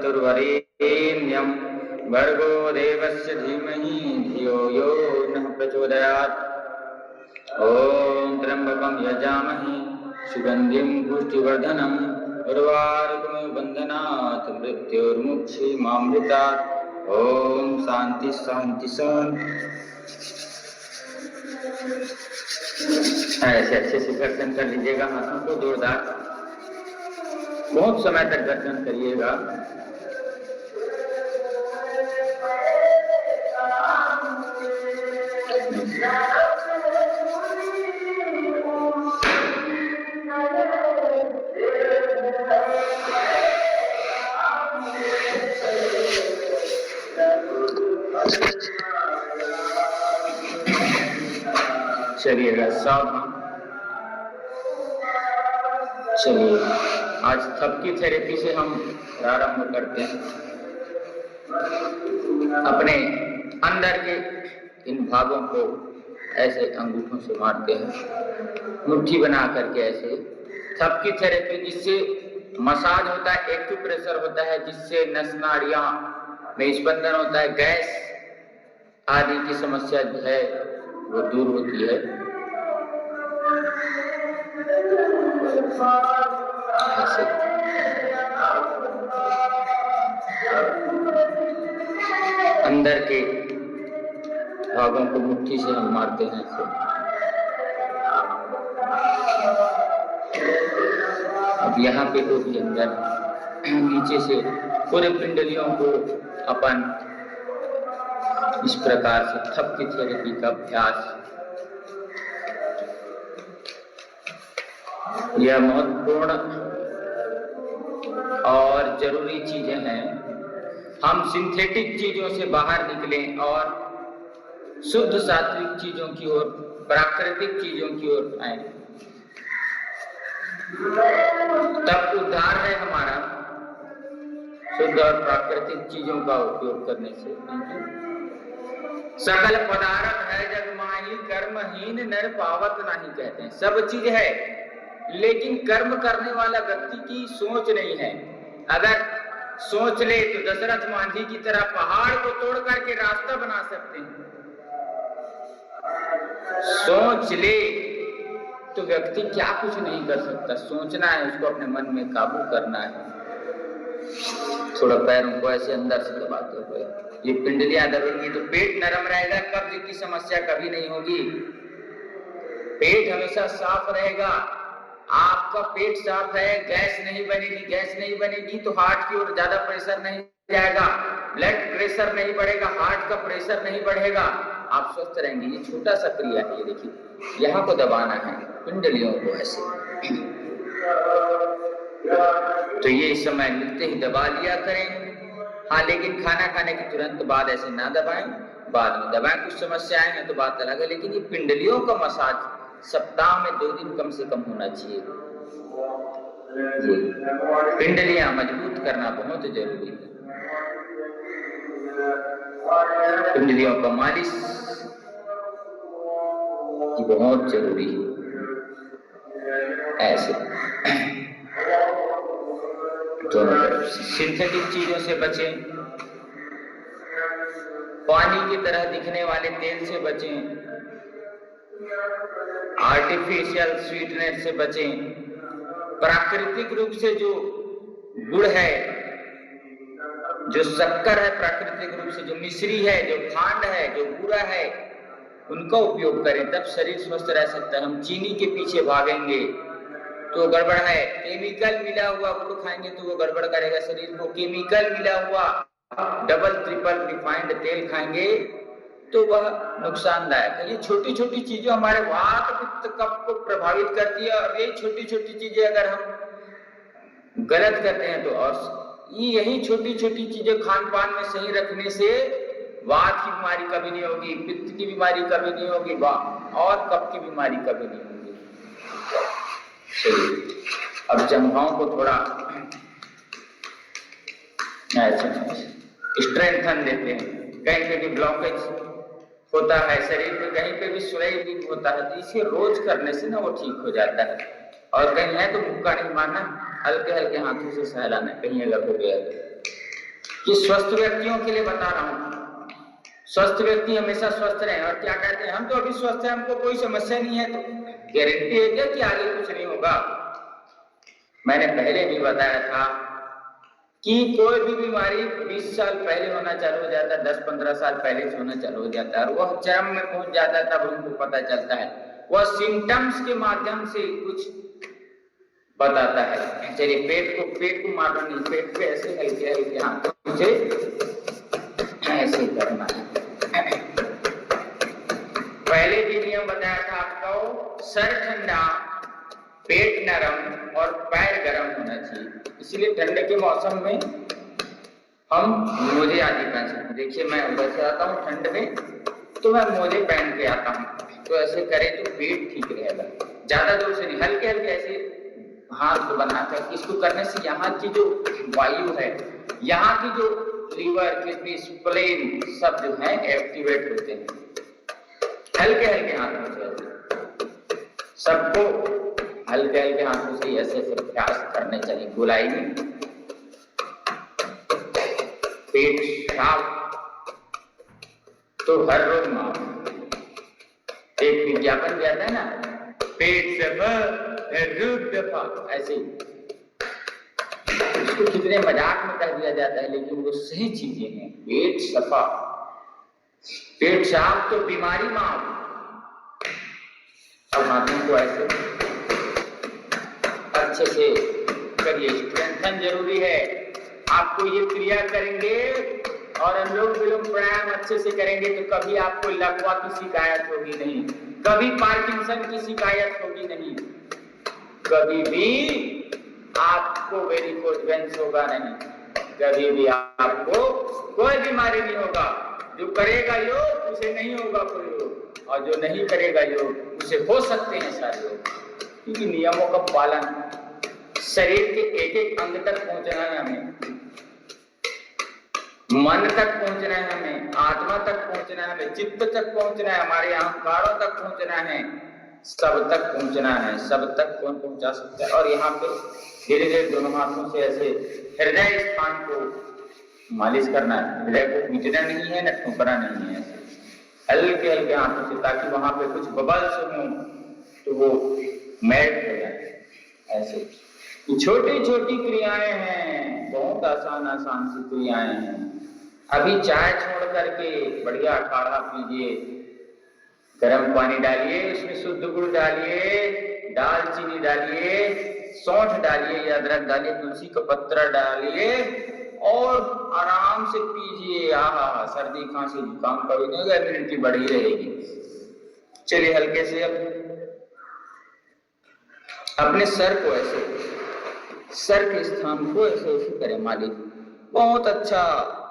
तत्सवितुर्वरेण्यं भर्गो देवस्य धीमहि धियो यो नः प्रचोदयात्। ॐ त्र्यम्बकं यजामहे सुगन्धिं पुष्टिवर्धनम् उर्वारुकमिव बन्धनात् मृत्योर्मुक्षीमामृतात्। ओम शांति शांति शांति। ऐसे अच्छे से दर्शन कर लीजिएगा, हाथों को जोरदार बहुत समय तक दर्शन करिएगा। चलिएगा सावधान। चलिए आज थपकी थेरेपी से हम प्रारंभ करते हैं। अपने अंदर के इन भागों को ऐसे अंगूठों से मारते हैं, मुट्ठी बना करके ऐसे। थपकी थेरेपी जिससे मसाज होता है, एक्यूप्रेशर होता है, जिससे नस नाड़ियां में स्पंदन होता है, गैस आदि की समस्या जो है वो दूर होती है। अंदर के भागों को मुट्ठी से हम मारते हैं ऐसे। अब यहाँ पे तो भी अंदर नीचे से पूरे पिंडलियों को अपन इस प्रकार से थपकी थेरेपी का अभ्यास, यह महत्वपूर्ण और जरूरी चीजें हैं। हम सिंथेटिक चीजों से बाहर निकलें और शुद्ध सात्विक चीजों की ओर, प्राकृतिक चीजों की ओर आए, तब उद्धार है हमारा शुद्ध और प्राकृतिक चीजों का उपयोग करने से। सकल पदार्थ है जग माही कर्महीन नर पावत नहीं, कहते हैं। सब चीज है लेकिन कर्म करने वाला व्यक्ति की सोच नहीं है। अगर सोच ले तो दशरथ मांझी की तरह पहाड़ को तोड़ करके रास्ता बना सकते हैं। सोच ले तो व्यक्ति क्या कुछ नहीं कर सकता। सोचना है, उसको अपने मन में काबू करना है। थोड़ा पैरों को ऐसे अंदर से दबाते हुए, ये पिंडलियां दबेंगी तो पेट नरम रहेगा, कब्ज की समस्या कभी नहीं होगी। पेट हमेशा साफ रहेगा। आपका पेट साफ है, गैस नहीं बनेगी। गैस नहीं बनेगी तो हार्ट की ओर ज्यादा प्रेशर नहीं जाएगा, ब्लड प्रेशर नहीं बढ़ेगा, हार्ट का प्रेशर नहीं बढ़ेगा, आप स्वस्थ रहेंगे। ये छोटा सा क्रिया है, ये देखिए, यहाँ को दबाना है पिंडलियों को ऐसे। तो ये इस समय मिलते ही दबा लिया करें। हाँ, लेकिन खाना खाने के तुरंत बाद ऐसे ना दबाएं, बाद में दबाएं। कुछ समस्याएं हैं तो बात अलग है, लेकिन ये पिंडलियों का मसाज सप्ताह में 2 दिन कम से कम होना चाहिए। पिंडलियां मजबूत करना बहुत जरूरी है। पिंडलियों का मालिश बहुत जरूरी है। ऐसे दोनों तरफ से सिंथेटिक चीजों से बचें, पानी की तरह दिखने वाले तेल से बचें, आर्टिफिशियल स्वीटनेस से बचें। प्राकृतिक रूप से जो गुड़ है, जो शक्कर है, प्राकृतिक रूप से जो मिश्री है, जो खांड है, जो बूरा है, उनका उपयोग करें, तब शरीर स्वस्थ रह सकता है। हम चीनी के पीछे भागेंगे तो गड़बड़ है। केमिकल मिला हुआ गुड़ खाएंगे तो वो गड़बड़ करेगा शरीर को। केमिकल मिला हुआ डबल ट्रिपल रिफाइंड तेल खाएंगे तो वह नुकसानदायक है। ये छोटी छोटी चीजें हमारे वात पित्त कफ को प्रभावित करती है, और ये छोटी छोटी चीजें अगर हम गलत करते हैं तो, और यही छोटी छोटी चीजें खान पान में सही रखने से वात की बीमारी कभी नहीं होगी, पित्त की बीमारी कभी नहीं होगी, और कफ की बीमारी कभी नहीं होगी। चलिए अब जंघाओं को थोड़ा स्ट्रेंथन देते हैं। कहीं पे भी ब्लॉकेज होता है शरीर में, कहीं पे भी स्वेलिंग होता है, तो इसे रोज करने से ना वो ठीक हो जाता है। और कहीं है तो मुक्का नहीं मारना, हल्के हल्के हाथों से सहलाना कहीं अगर हो गया तो। ये स्वस्थ व्यक्तियों के लिए बता रहा हूं। स्वस्थ व्यक्ति हमेशा स्वस्थ रहे। और क्या कहते हैं, हम तो अभी स्वस्थ हैं, हमको कोई समस्या नहीं है, तो गारंटी है क्या कि आगे कुछ नहीं होगा? मैंने पहले भी बताया था कि कोई भी बीमारी 20 साल पहले होना चालू हो जाता है, 10-15 साल पहले से होना चालू हो जाता है, और वह चरम में पहुंच जाता है, तब उनको पता चलता है। वह सिम्टम्स के माध्यम से कुछ बताता है। चलिए पेट को मारना नहीं, पेट पे ऐसे हल्के हल्के हाथों से ऐसे करना है। पहले भी नियम बताया था आपको, सर ठंडा, पेट नरम और पैर गर्म होना चाहिए। इसलिए ठंड के मौसम में हम मोजे आदि पहन सकते हैं। देखिए मैं उधर से आता हूँ ठंड में, तो मैं मोजे पहन के आता हूँ, तो ऐसे करें तो पेट ठीक रहेगा। ज्यादा दूर से नहीं, हल्के हल्के ऐसे हाथ को बनाकर। इसको करने से यहाँ की जो वायु है, यहाँ की जो लीवर, किडनी, स्प्लेन सब जो है एक्टिवेट होते हैं। हल्के हल्के हाथों से सबको हल्के हल्के हाथों से ऐसे ऐसे प्रयास करने चाहिए। गोलाई में पेट साफ तो हर रोज माफ। एक विज्ञापन भी आता है ना, पेट सफा दफा, ऐसे इसको कितने मजाक में कह दिया जाता है, लेकिन वो सही चीजें हैं। पेट सफा, पेट साफ तो बीमारी माफ। अब हाथों को ऐसे अच्छे से करिए। स्ट्रेंथन जरूरी है। आपको ये क्रिया करेंगे और अनुलोम विलोम प्राणायाम अच्छे से करेंगे तो कभी आपको लकवा की शिकायत होगी नहीं, कभी पार्किंसन की शिकायत होगी नहीं, कभी भी आपको वेरिकोज वेन्स होगा नहीं, कभी भी आपको कोई बीमारी नहीं होगा। जो करेगा योग उसे नहीं होगा कोई रोग, और जो नहीं करेगा योग उसे हो सकते हैं सारे रोग। क्योंकि नियमों का पालन, शरीर के एक एक अंग तक पहुंचना है हमें, मन तक पहुंचना है हमें, आत्मा तक पहुंचना है हमें, चित्त तक पहुंचना है, हमारे अहंकारों तक पहुंचना है, सब तक पहुंचना है। सब तक कौन पहुंचा सकता है? और यहाँ पे धीरे धीरे दोनों हाथों से ऐसे हृदय स्थान को मालिश करना है। हृदय को पीटना नहीं है, न ठोकना नहीं है, हल्के हल्के हाथों से, ताकि वहां पे कुछ बबल्स हो तो वो मेल्ट हो जाए। ऐसे छोटी छोटी क्रियाएं हैं, बहुत आसान आसान सी क्रियाएं हैं। अभी चाय छोड़ करके बढ़िया काढ़ा पीजिए, गर्म पानी डालिए, उसमें शुद्ध गुड़ डालिए, दालचीनी डालिए, सौंठ डालिए या अदरक डालिए, तुलसी का पत्ता डालिए और आराम से पीजिए। आहा, सर्दी खांसी जुकाम कभी नहीं होगा, इम्यूनिटी बढ़ी रहेगी। चलिए हल्के से अब अपने सर को ऐसे, सर के स्थान को ऐसे ऐसे करें मालिश। बहुत अच्छा।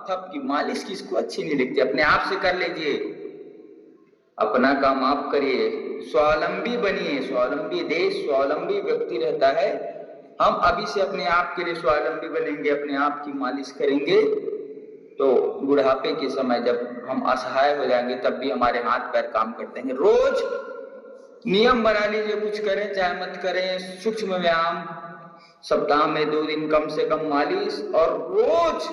थप की मालिश किसको अच्छी नहीं लगती? अपने आप से कर लीजिए, अपना काम आप करिए, स्वावलंबी बनिए। स्वावलंबी देश स्वावलंबी व्यक्ति रहता है। हम अभी से अपने आप के लिए स्वावलंबी बनेंगे, अपने आप की मालिश करेंगे, तो बुढ़ापे के समय जब हम असहाय हो जाएंगे तब भी हमारे हाथ पैर काम करते हैं। रोज नियम बना लीजिए, कुछ करें चाहे मत करें, सूक्ष्म व्यायाम, सप्ताह में 2 दिन कम से कम मालिश, और रोज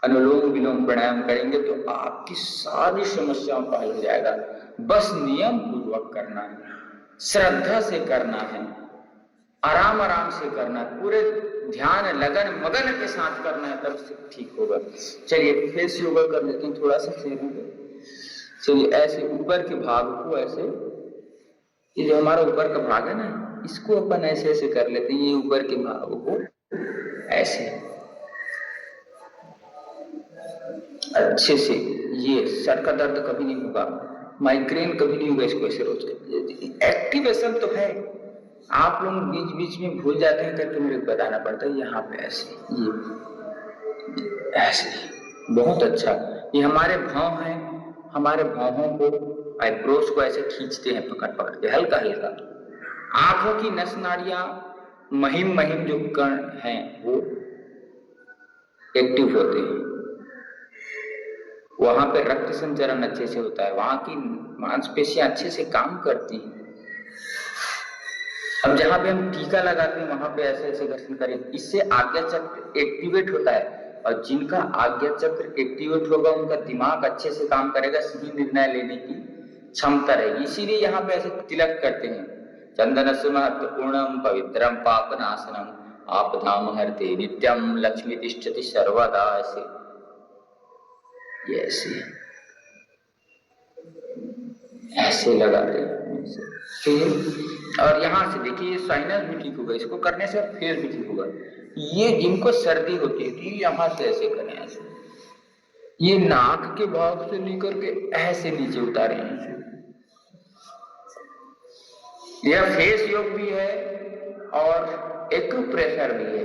अनुलोम विलोम प्राणायाम करेंगे तो आपकी सारी समस्याओं का हल हो जाएगा। बस नियम पूर्वक करना है, श्रद्धा से करना है, आराम आराम से करना है, पूरे ध्यान लगन मगन के साथ करना है, तब से ठीक होगा। चलिए फिर से योगा कर लेते हैं, थोड़ा सा सेरेंगे। चलिए ऐसे ऊपर के भाग को ऐसे, ये जो हमारा ऊपर का भाग है ना, इसको अपन ऐसे ऐसे कर लेते हैं। ये ऊपर के भाग को ऐसे अच्छे से, ये सर का दर्द कभी नहीं होगा, माइग्रेन कभी नहीं होगा। इसको ऐसे रोज कर, एक्टिवेशन तो है, आप लोग बीच बीच में भूल जाते हैं करके मेरे को बताना पड़ता है। यहाँ पे ऐसे, ये ऐसे, बहुत अच्छा। ये हमारे भाव हैं, हमारे भावों को, आईब्रोज को ऐसे खींचते हैं पकड़ पकड़ के, हल्का हल्का। आंखों की नस नाड़ियां, महिम महिम जो कण हैं वो एक्टिव होते हैं, वहां पे रक्त संचरण अच्छे से होता है, वहां की मांसपेशियां अच्छे से काम करती हैं। अब जहां पे हम टीका लगाते हैं वहां पे ऐसे ऐसे घर्षण करें, इससे आज्ञा चक्र एक्टिवेट होता है, और जिनका आज्ञा चक्र एक्टिवेट होगा उनका दिमाग अच्छे से काम करेगा, सही निर्णय लेने की क्षमता रहेगी। इसीलिए यहाँ पे ऐसे तिलक करते हैं, चंदनस्य महत्वपूर्णम पवित्रम पापनाशनम आपदाम हरते नित्यम लक्ष्मी तिष्ठति सर्वदा। ऐसे ऐसे लगाते हैं। और यहाँ से देखिए साइनस भी ठीक होगा, इसको करने से फेस भी ठीक होगा। ये जिनको सर्दी होती है यहाँ से ऐसे करें, ऐसे ये नाक के भाग से लेकर के ऐसे नीचे उतारे हैं। यह फेस योग भी है और एक्यूप्रेशर भी है।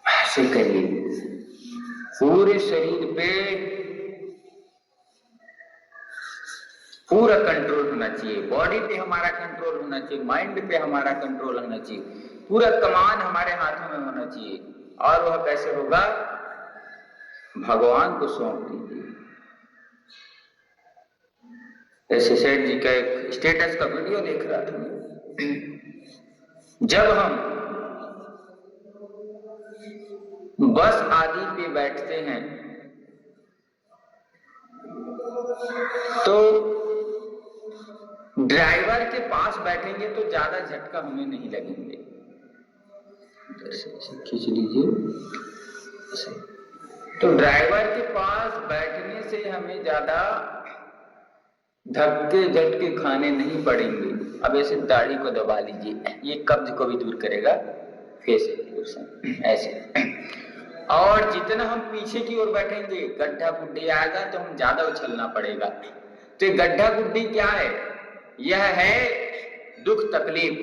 ऐसे करिए पूरे शरीर पे, पूरा कंट्रोल होना चाहिए, बॉडी पे हमारा कंट्रोल होना चाहिए, माइंड पे हमारा कंट्रोल होना चाहिए, पूरा कमान हमारे हाथों में होना चाहिए। और वह कैसे होगा? भगवान को सौंप दीजिए। ऐसे सेठ जी का एक स्टेटस का वीडियो देख रहा था। जब हम बस आदि पे बैठते हैं तो ड्राइवर के पास बैठेंगे तो ज्यादा झटका हमें नहीं लगेंगे। खींच लीजिए। तो ड्राइवर के पास बैठने से हमें ज्यादा धक्के झटके खाने नहीं पड़ेंगे। अब ऐसे दाढ़ी को दबा लीजिए, ये कब्ज को भी दूर करेगा, फेस ऐसे। और जितना हम पीछे की ओर बैठेंगे, गड्ढा गुड्डी आएगा तो हम ज्यादा उछलना पड़ेगा। तो ये गड्ढा गुड्डी क्या है? यह है दुख तकलीफ,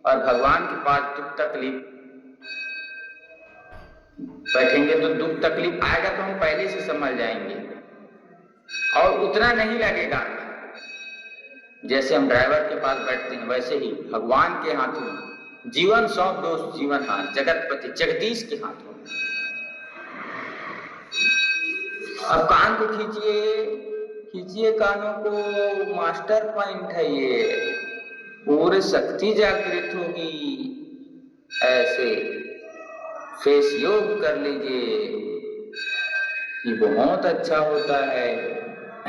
और भगवान के पास दुख तकलीफ बैठेंगे तो दुख तकलीफ आएगा तो हम पहले से संभल जाएंगे और उतना नहीं लगेगा। जैसे हम ड्राइवर के पास बैठते हैं वैसे ही भगवान के हाथों जीवन सौंप दो, जीवन हाथ जगतपति जगदीश के हाथों। अब कान को खींचिए, खींचिए कानों को, मास्टर पॉइंट है ये, पूरी शक्ति जागृत होगी। ऐसे फेस योग कर लीजिए, ये बहुत अच्छा होता है।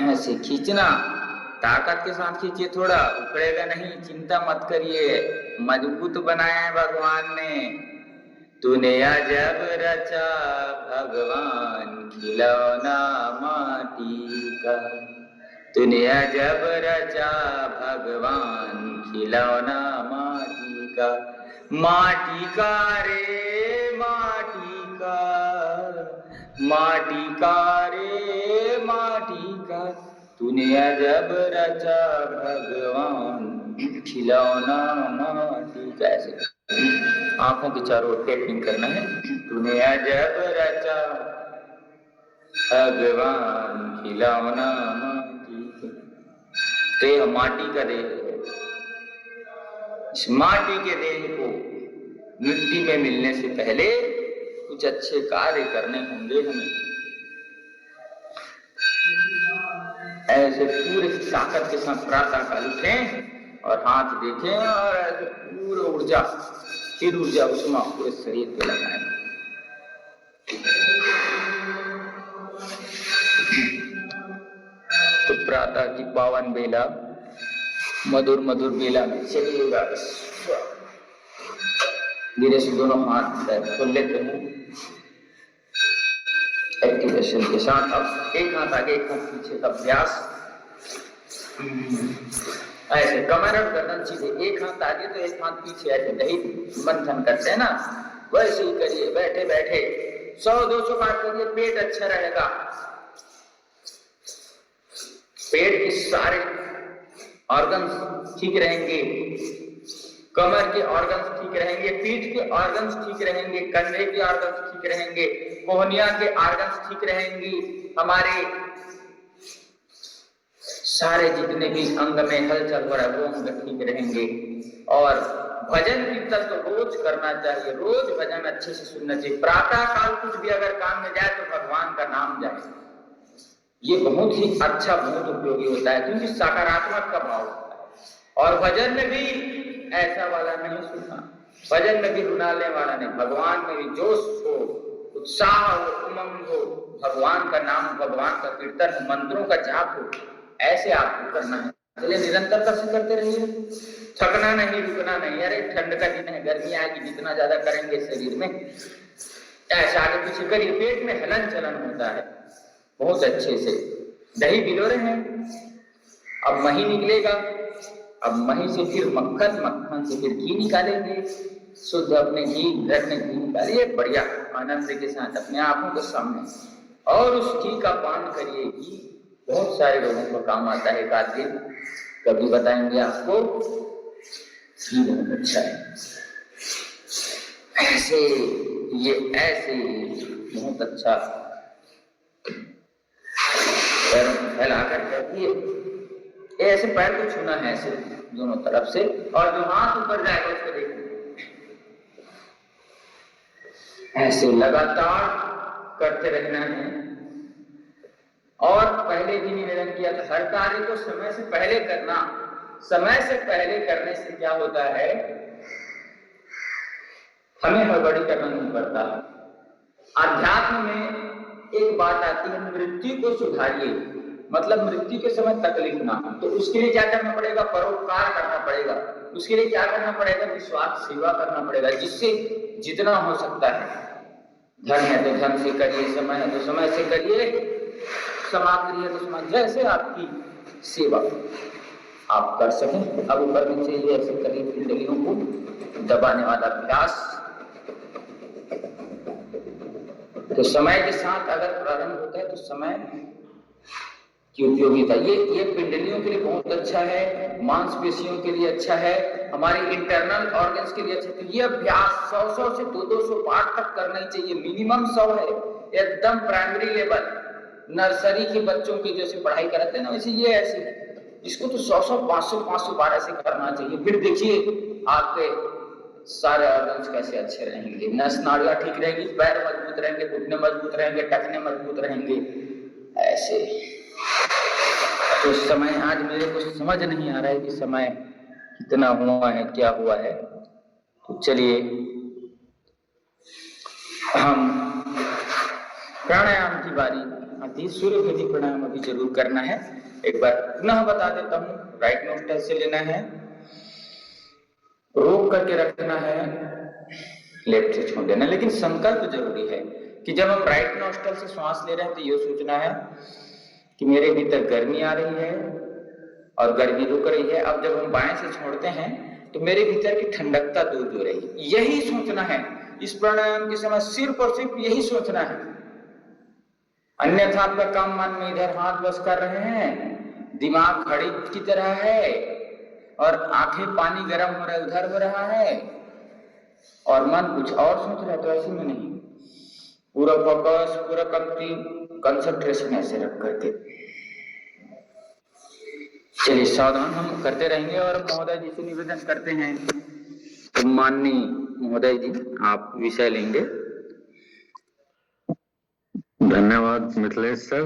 ऐसे खींचना, ताकत के साथ खींचिए, थोड़ा उखड़ेगा नहीं, चिंता मत करिए, मजबूत बनाया है भगवान ने। तूने अजब रचा भगवान खिलौना माटी का, तूने अजब रचा भगवान खिलौना माटी का, माटी का रे माटी का, माटी का रे माटी का, तूने अजब रचा भगवान खिलौना माटी का। ऐसे आंखों के चारों ओर टेपिंग करना है। तूने अजब रचा भगवान खिलौना माटी का। तो यह माटी का देह है। इस माटी के देह को मिट्टी में मिलने से पहले कुछ अच्छे कार्य करने होंगे हमें। ऐसे पूरे ताकत के साथ प्रातः काल उठें और हाथ देखें और ऐसे पूरी ऊर्जा, फिर ऊर्जा उष्मा पूरे शरीर पे लगाएं। तो प्रातः की पावन बेला, मधुर मधुर बेला में चलिएगा। धीरे से दोनों हाथ खोल लेते हैं एक्टिवेशन के साथ। अब एक हाथ आगे एक हाथ पीछे का अभ्यास। ऐसे कमर और गर्दन सीधे, एक हाथ आगे तो एक हाथ पीछे, ऐसे दही मंथन करते हैं ना, वैसे ही करिए। बैठे बैठे 100-200 बार करिए, पेट अच्छा रहेगा। पेट की सारे ऑर्गन्स ठीक रहेंगे, कमर के ऑर्गन्स ठीक रहेंगे, पीठ के ऑर्गन्स ठीक रहेंगे, कंधे के ऑर्गन्स ठीक रहेंगे, कोहनिया के ऑर्गन्स ठीक रहेंगी, हमारे सारे जितने भी अंग में हलचल हो रहा है वो अंग ठीक रहेंगे। और भजन कीर्तन तो रोज करना चाहिए, रोज भजन अच्छे से सुनना चाहिए। प्रातः काल कुछ भी अगर काम में जाए तो भगवान का नाम जाए, ये बहुत ही अच्छा, बहुत उपयोगी होता है, क्योंकि सकारात्मक का भाव होता है। और भजन में भी ऐसा वाला नहीं सुनना, भजन में भी रुलाने वाला नहीं, भगवान में भी जोश हो, उत्साह हो, उमंग हो, भगवान का नाम, भगवान का कीर्तन, मंत्रों का जाप हो, ऐसे आपको करना है। इसलिए निरंतरता से करते रहिए, थकना नहीं, रुकना नहीं। अरे ठंड का दिन है, गर्मी आएगी, जितना ज्यादा करेंगे शरीर में ऐसा आगे पीछे करिए, पेट में हलन चलन होता है बहुत अच्छे से। दही भिगो रहे हैं, अब मही निकलेगा, अब मही से फिर मक्खन, मक्खन से फिर घी निकालेंगे, शुद्ध अपने घी घर में घी निकालिए, बढ़िया आनंद के साथ अपने आंखों के सामने, और उस घी का पान करिए। घी बहुत सारे लोगों को काम आता है, एक आध दिन कभी बताएंगे आपको, घी बहुत अच्छा है। ऐसे ये ऐसे बहुत अच्छा पैर फैलाकर रखिए, ऐसे पैर को छूना है ऐसे दोनों तरफ से, और जो हाथ ऊपर जाएगा उसको देखिए, ऐसे लगातार करते रहना है। और पहले भी निवेदन किया था, हर कार्य को समय से पहले करना। समय से पहले करने से क्या होता है, हमें हड़बड़ी करना नहीं पड़ता। अध्यात्म में एक बात आती है, मृत्यु को सुधारिए, मतलब मृत्यु के समय तकलीफ ना हो, तो उसके लिए क्या करना पड़ेगा, परोपकार करना पड़ेगा। उसके लिए क्या करना पड़ेगा, निस्वार्थ सेवा करना पड़ेगा, जिससे जितना हो सकता है। धन है तो धन से करिए, समय है तो समय से करिए, सामग्री है तो समाज, जैसे आपकी सेवा आप कर सकें। अब ऊपर नीचे ये ऐसे करिए, पिंडलियों को दबाने वाला अभ्यास। तो समय के साथ अगर प्रारंभ होता है तो समय की उपयोगिता, ये पिंडलियों के लिए बहुत अच्छा है, मांसपेशियों के लिए अच्छा है, हमारे इंटरनल ऑर्गन्स के लिए अच्छा है। तो ये अभ्यास 100 से 200 बार तक करना ही चाहिए, मिनिमम 100 है, एकदम प्राइमरी लेवल, नर्सरी के बच्चों की जैसे पढ़ाई कराते हैं ना, वैसे ये ऐसे है, इसको तो 100 500 बार ऐसे करना चाहिए। फिर देखिए आपके सारे ऑर्गन्स कैसे अच्छे रहेंगे, नस नाड़ियां ठीक रहेंगी, पैर मजबूत रहेंगे, घुटने मजबूत रहेंगे, टखने मजबूत रहेंगे, ऐसे। तो समय आज मेरे को समझ नहीं आ रहा है कि समय कितना हुआ है, क्या हुआ है। तो चलिए हम प्राणायाम की बारी आती, सूर्य भेदी प्राणायाम अभी जरूर करना है। एक बार पुनः बता देता हूँ, राइट नोस्ट्रल से लेना है, रोक करके रखना है, लेफ्ट से छोड़ देना। लेकिन संकल्प जरूरी है कि जब हम राइट नोस्ट्रल से श्वास ले रहे हैं तो ये सोचना है कि मेरे भीतर गर्मी आ रही है और गर्मी रुक रही है। अब जब हम बाएं से छोड़ते हैं तो मेरे भीतर की ठंडकता दूर हो रही है, यही सोचना है इस प्राणायाम के समय, सिर्फ और सिर्फ यही सोचना है। अन्यथा आपका काम मन में इधर हाथ बस कर रहे हैं, दिमाग घड़ी की तरह है और आंखें पानी गर्म हो रहा है उधर हो रहा है, और मन कुछ और सोच रहा है। तो ऐसे में नहीं, पूरा फोकस, पूरा कंसंट्रेशन ऐसे रख करके चलिए सावधान हम करते रहेंगे। और महोदय जी से निवेदन करते हैं, तो माननीय महोदय जी आप विषय लेंगे। धन्यवाद मिथिलेश सर।